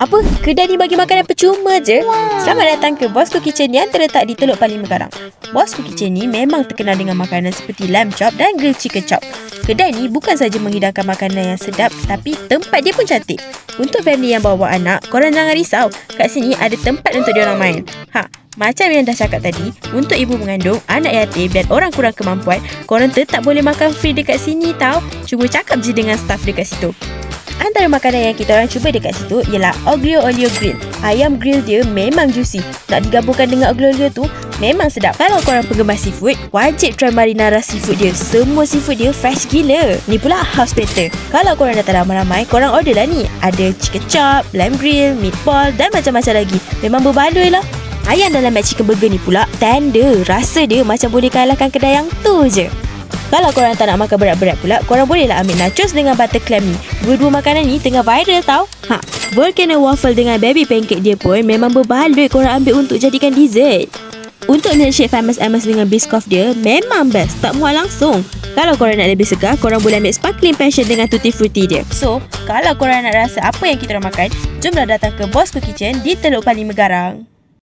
Apa? Kedai ni bagi makanan percuma je? Selamat datang ke Bosco Kitchen yang terletak di Teluk Panling Megarang. Bosco Kitchen ni memang terkenal dengan makanan seperti lamb chop dan grilled chicken chop. Kedai ni bukan saja menghidangkan makanan yang sedap, tapi tempat dia pun cantik. Untuk family yang bawa anak, korang jangan risau. Kat sini ada tempat untuk diorang main. Macam yang dah cakap tadi, untuk ibu mengandung, anak yatim dan orang kurang kemampuan, korang tetap boleh makan free dekat sini tau. Cuba cakap je dengan staff dekat situ. Antara makanan yang kita orang cuba dekat situ ialah Aglio Olio Grill. Ayam grill dia memang juicy. Nak digabungkan dengan Aglio Olio tu memang sedap. Kalau korang penggemar seafood, wajib try marinara seafood dia. Semua seafood dia fresh gila. Ni pula house platter. Kalau korang datang ramai-ramai, korang order lah ni. Ada chicken chop, lamb grill, meatball dan macam-macam lagi. Memang berbaloi lah. Ayam dalam McChicken Burger ni pula tender. Rasa dia macam boleh kalahkan kedai yang tu je. Kalau korang tak nak makan berat-berat pula, korang bolehlah ambil nachos dengan butter clam ni. Dua-dua makanan ni tengah viral tau. Volcano waffle dengan baby pancake dia pun memang berbaloi korang ambil untuk jadikan dessert. Untuk milkshake famous Amos dengan Biscoff dia memang best, tak muat langsung. Kalau korang nak lebih segar, korang boleh ambil sparkling passion dengan tutti frutti dia. So, kalau korang nak rasa apa yang kita orang makan, jomlah datang ke Bosco Kitchen di Teluk Panling Megarang.